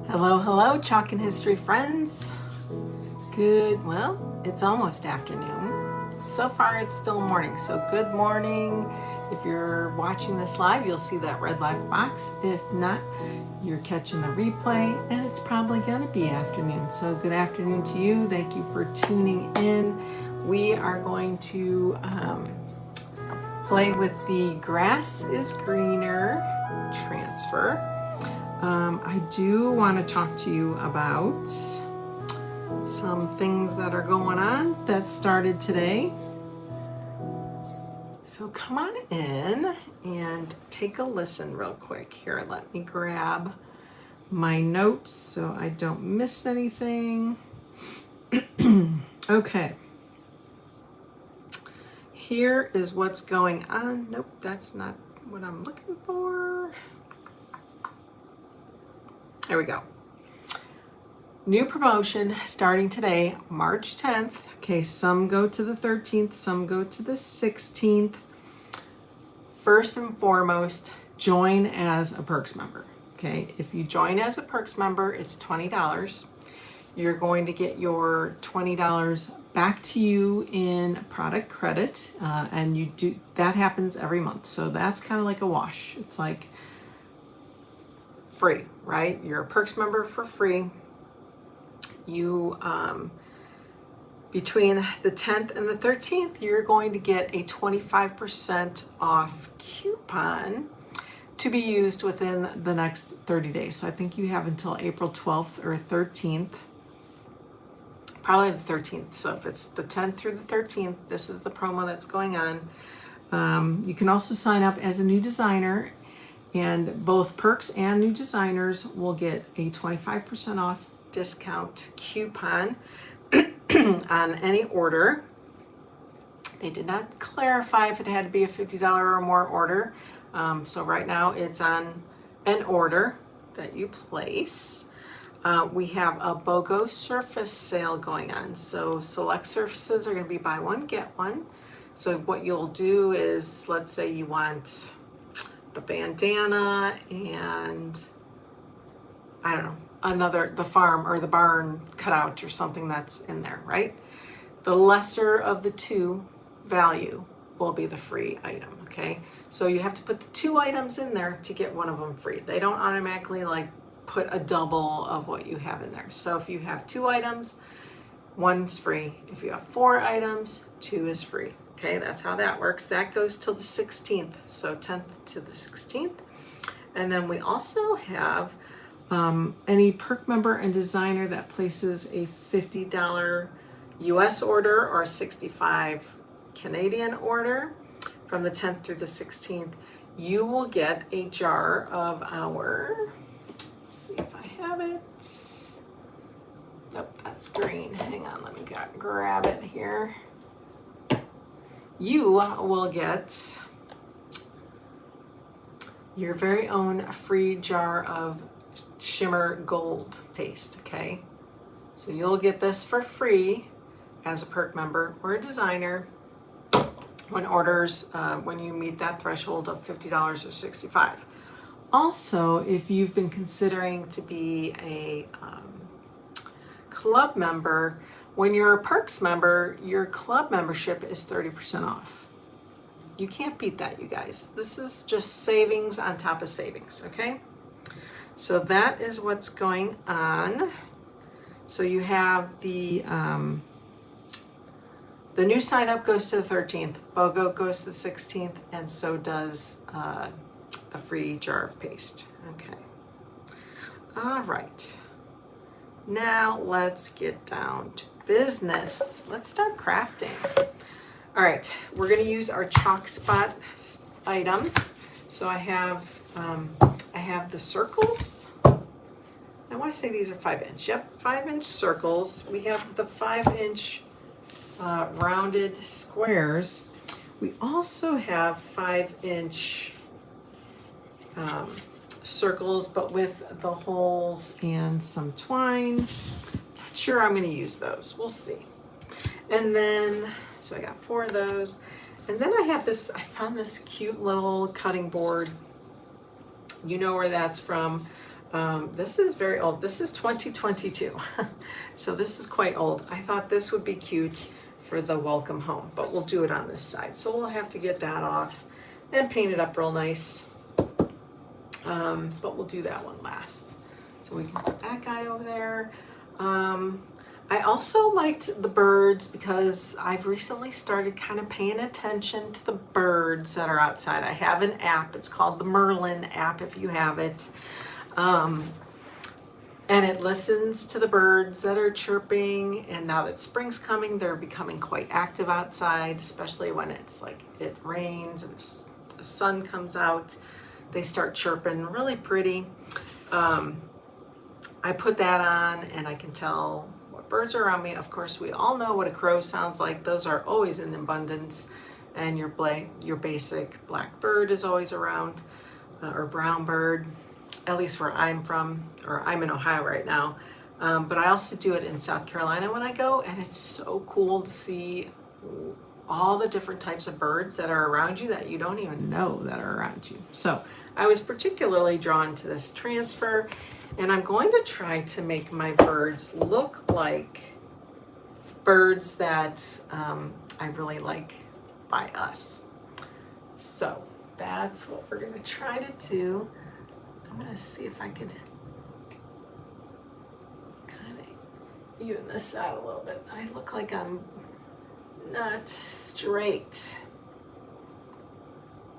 Hello, hello, Chalk and History friends. Well, it's almost afternoon. So far, it's still morning, so good morning. If you're watching this live, you'll see that red live box. If not, you're catching the replay, and it's probably going to be afternoon. So good afternoon to you. Thank you for tuning in. We are going to play with the grass is greener transfer. I do want to talk to you about some things that are going on that started today. So come on in and take a listen real quick. Here, let me grab my notes so I don't miss anything. Okay. Here is what's going on. Nope, that's not what I'm looking for. There we go. New promotion starting today, March 10th. Okay, some go to the 13th, some go to the 16th. First and foremost, join as a Perks member. Okay, if you join as a Perks member, it's $20. You're going to get your $20 back to you in product credit, and you do that happens every month. So that's kind of like a wash. It's like free, right? You're a Perks member for free. You between the 10th and the 13th, you're going to get a 25% off coupon to be used within the next 30 days. So I think you have until April 12th or 13th. Probably the 13th. So if it's the 10th through the 13th, this is the promo that's going on. You can also sign up as a new designer, and both Perks and new designers will get a 25% off discount coupon on any order. They did not clarify if it had to be a $50 or more order. So right now it's on an order that you place. We have a BOGO surface sale going on. So select surfaces are going to be buy one, get one. So what you'll do is, let's say you want the bandana and I don't know, the farm or the barn cutout or something that's in there, right? The lesser of the two value will be the free item, okay? So you have to put the two items in there to get one of them free. They don't automatically like put a double of what you have in there. So if you have two items, one's free. If you have four items, two is free. Okay, that's how that works. That goes till the 16th, so 10th to the 16th. And then we also have any perk member and designer that places a $50 US order or a $65 Canadian order from the 10th through the 16th, you will get a jar of our, let's see if I have it. Nope, that's green. Hang on, let me grab it here. You will get your very own free jar of shimmer gold paste, okay? So you'll get this for free as a perk member or a designer when orders, when you meet that threshold of $50 or $65. Also, if you've been considering to be a club member, when you're a Perks member, your club membership is 30% off. You can't beat that, you guys. This is just savings on top of savings, okay? So that is what's going on. So you have the new sign up goes to the 13th, BOGO goes to the 16th, and so does the free jar of paste. Okay. All right. Now let's get down to business. Let's start crafting. All right, we're going to use our chalk spot items. So I have the circles. I want to say these are 5-inch. Yep, 5-inch circles. We have the 5-inch rounded squares. We also have 5-inch circles, but with the holes and some twine. Not sure I'm going to use those. We'll see. And then, so I got 4 of those. And then I have this, I found this cute little cutting board. You know where that's from. This is very old. This is 2022. So this is quite old. I thought this would be cute for the welcome home, but we'll do it on this side. So we'll have to get that off and paint it up real nice. But we'll do that one last. So we can put that guy over there. I also liked the birds because I've recently started kind of paying attention to the birds that are outside. I have an app. It's called the Merlin app if you have it. And it listens to the birds that are chirping, and now that spring's coming, they're becoming quite active outside, especially when it's like it rains and the sun comes out. They start chirping really pretty. I put that on and I can tell what birds are around me. Of course, we all know what a crow sounds like. Those are always in abundance, and your basic black bird is always around, or brown bird. At least where I'm from, or I'm in Ohio right now. But I also do it in South Carolina when I go, and it's so cool to see all the different types of birds that are around you that you don't even know that are around you. So I was particularly drawn to this transfer, and I'm going to try to make my birds look like birds that I really like by us. So that's what we're gonna try to do. I'm gonna see if I can kind of even this out a little bit. I look like I'm not straight.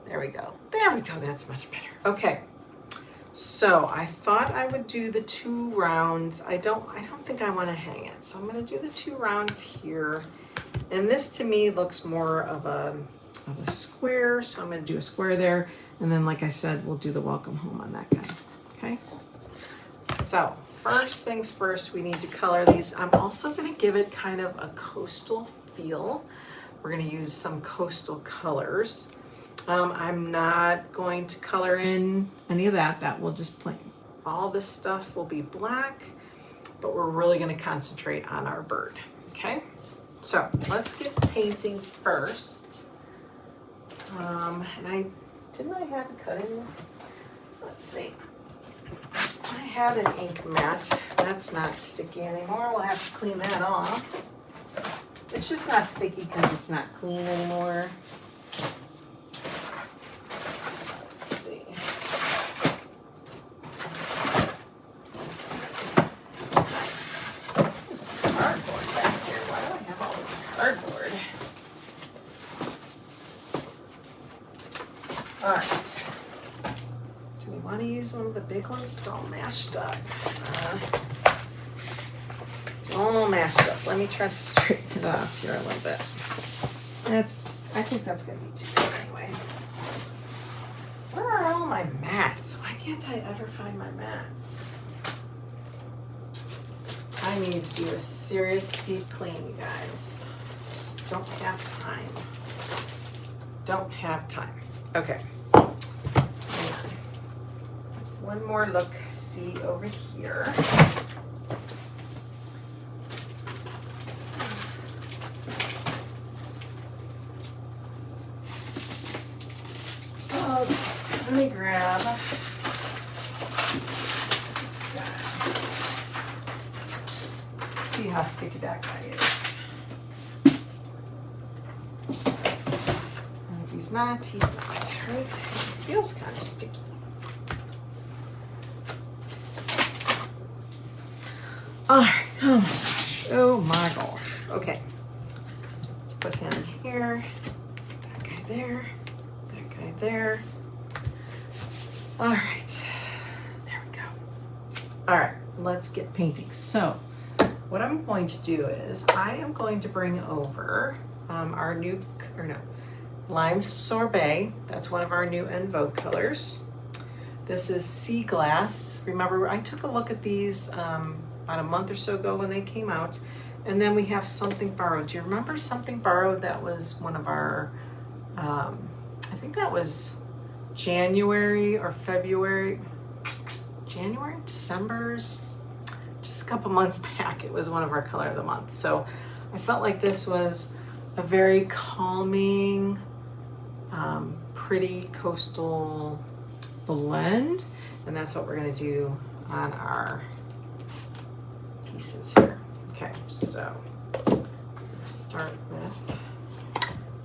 There we go. There we go. That's much better. Okay. So I thought I would do the 2 rounds. I don't think I want to hang it. So I'm gonna do the 2 rounds here. And this to me looks more of a square. So I'm gonna do a square there. And then, like I said, we'll do the welcome home on that guy, okay? So, first things first, we need to color these. I'm also gonna give it kind of a coastal feel. We're gonna use some coastal colors. I'm not going to color in any of that. That will just plain. All this stuff will be black, but we're really gonna concentrate on our bird, okay? So, let's get painting first. And didn't I have it cut in? Let's see. I had an ink mat. That's not sticky anymore. We'll have to clean that off. It's just not sticky because it's not clean anymore. Let's see. There's cardboard back here. Why do I have all this cardboard? All right. Do we want to use one of the big ones? It's all mashed up. It's all mashed up. Let me try to straighten it out here a little bit. I think that's going to be too good anyway. Where are all my mats? Why can't I ever find my mats? I need to do a serious deep clean, you guys. Just don't have time. Don't have time. Okay. One more look, see over here. Oh, let me grab this guy. See how sticky that guy is. And if he's not, right? It feels kind of sticky. All right, oh my gosh, oh my gosh. Okay, let's put him here, that guy there, that guy there. All right, there we go. All right, let's get painting. So what I'm going to do is I am going to bring over our new, Lime Sorbet. That's one of our new en vogue colors. This is Sea Glass. Remember, I took a look at these about a month or so ago when they came out. And then we have Something Borrowed. Do you remember Something Borrowed? That was one of our, I think that was January or February, December's, just a couple months back. It was one of our color of the month. So I felt like this was a very calming, pretty coastal blend. And that's what we're gonna do on our pieces here. Okay, so let's start with,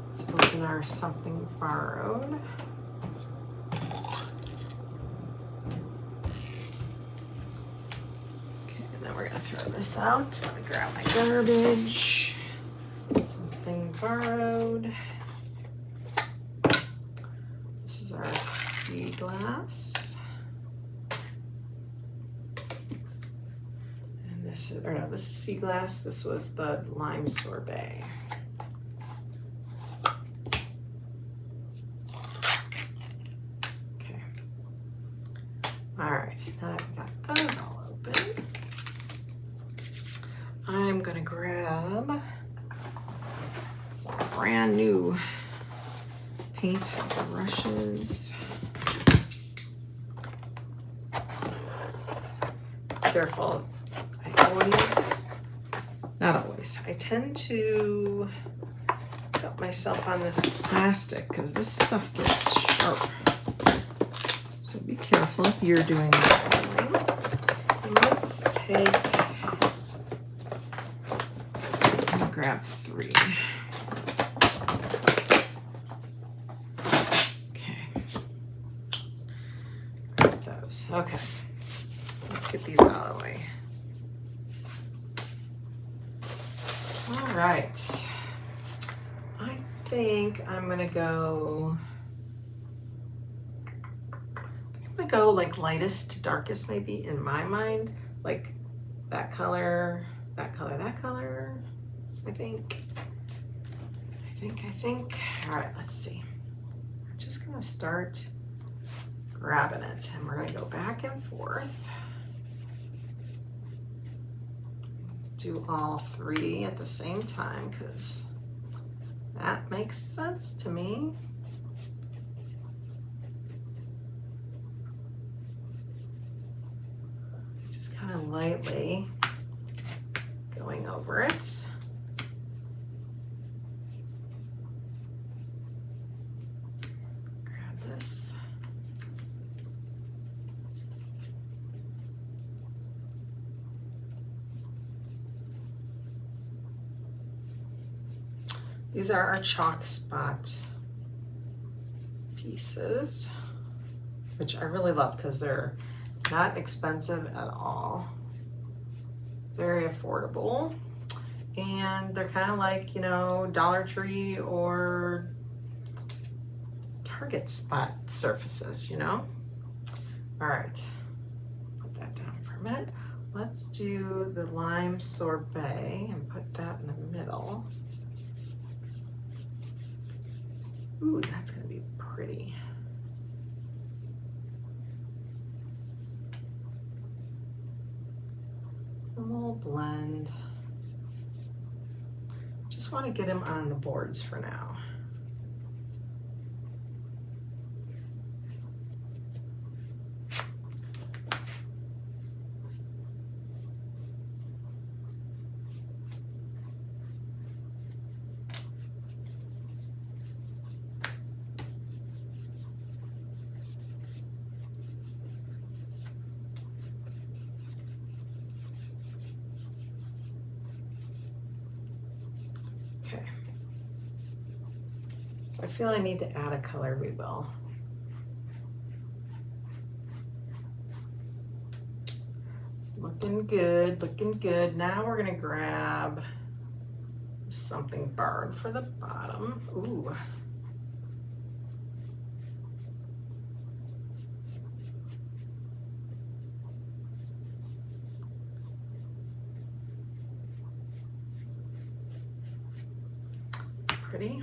let's open our Something Borrowed. Okay, and then we're gonna throw this out. So I'm gonna grab my garbage. Something Borrowed. This is our sea glass. And this is, or no, this is sea glass. This was the lime sorbet. Okay. All right, now that we've got those all open, I'm gonna grab some brand new paint brushes. Careful. I tend to cut myself on this plastic because this stuff gets sharp. So be careful if you're doing the same. And let's take, I'm gonna grab 3. Okay, let's get these out of the way. All right, I think I'm gonna go like lightest to darkest maybe in my mind, like that color, that color, that color, I think. All right, let's see. I'm just gonna start grabbing it, and we're going to go back and forth. Do all 3 at the same time because that makes sense to me. Just kind of lightly going over it. Grab this. These are our chalk spot pieces, which I really love because they're not expensive at all. Very affordable. And they're kind of like, you know, Dollar Tree or Target spot surfaces, you know? All right, put that down for a minute. Let's do the lime sorbet and put that in the middle. Ooh, that's gonna be pretty. And we'll blend. Just want to get them on the boards for now. I feel I need to add a color, we will. It's looking good, looking good. Now we're gonna grab something borrowed for the bottom. Ooh. It's pretty.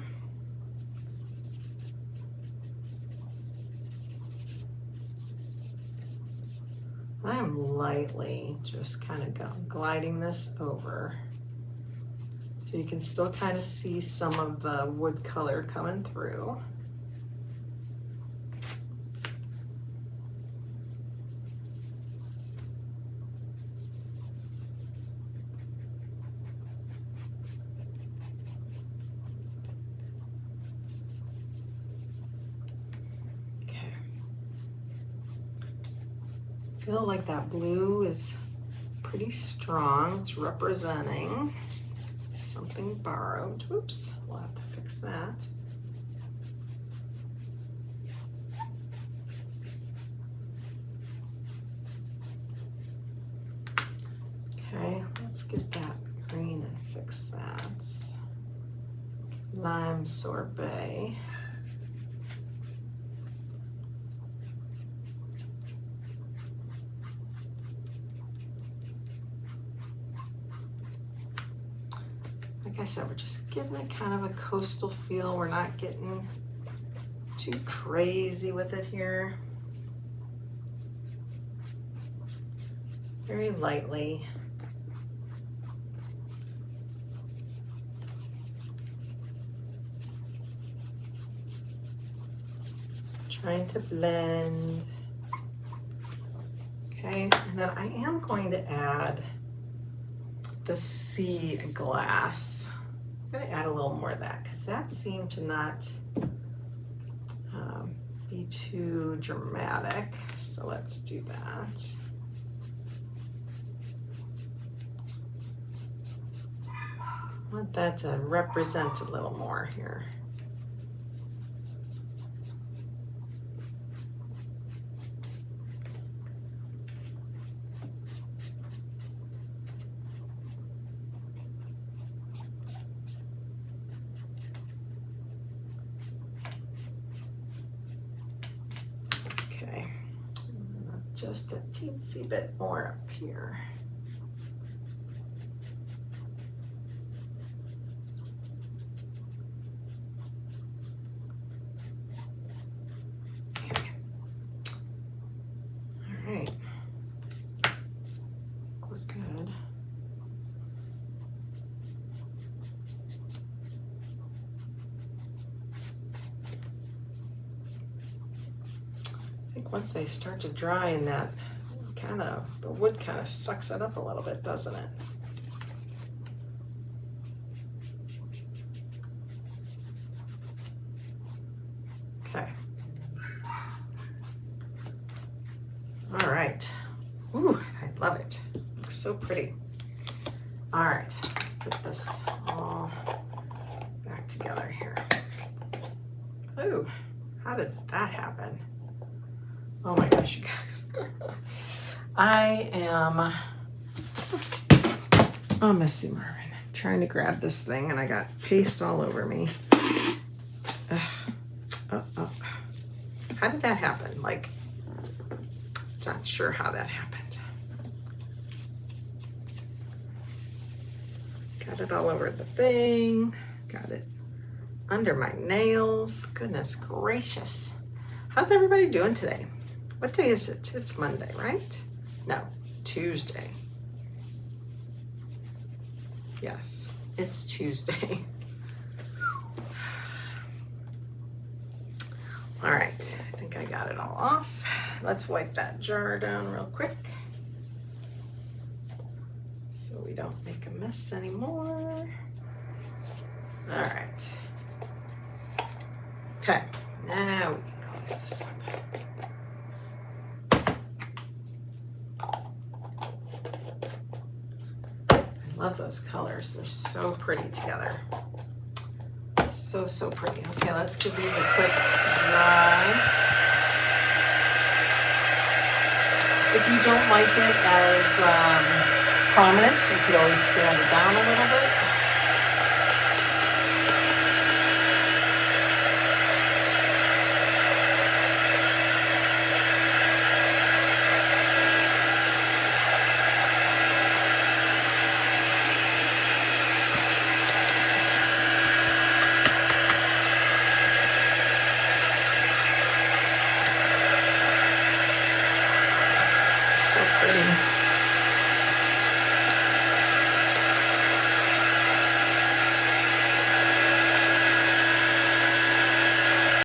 I'm lightly just kind of gliding this over. So you can still kind of see some of the wood color coming through. feel like that blue is pretty strong. It's representing something borrowed. Oops, we'll have to fix that. Okay, let's get that green and fix that. Lime sorbet. Like I said, we're just getting a kind of a coastal feel. We're not getting too crazy with it here. Very lightly. Trying to blend. Okay, and then I am going to add the sea glass. I'm going to add a little more of that because that seemed to not be too dramatic. So let's do that. I want that to represent a little more here. Just a teensy bit more up here. Okay. All right. We're good. Once they start to dry and that the wood kind of sucks it up a little bit, doesn't it? Okay. All right. Ooh, I love it. Looks so pretty. All right, let's put this all back together here. Ooh, how did that happen? Oh my gosh, you guys. I am a messy Marvin. Trying to grab this thing and I got paste all over me. How did that happen? Like, not sure how that happened. Got it all over the thing. Got it under my nails. Goodness gracious. How's everybody doing today? What day is it? It's Monday, right? No, Tuesday. Yes, it's Tuesday. All right, I think I got it all off. Let's wipe that jar down real quick so we don't make a mess anymore. All right. Okay, now we can close this up. Love those colors. They're so pretty together. So pretty. Okay, let's give these a quick dry. If you don't like it as prominent, you could always sand it down a little bit. Pretty.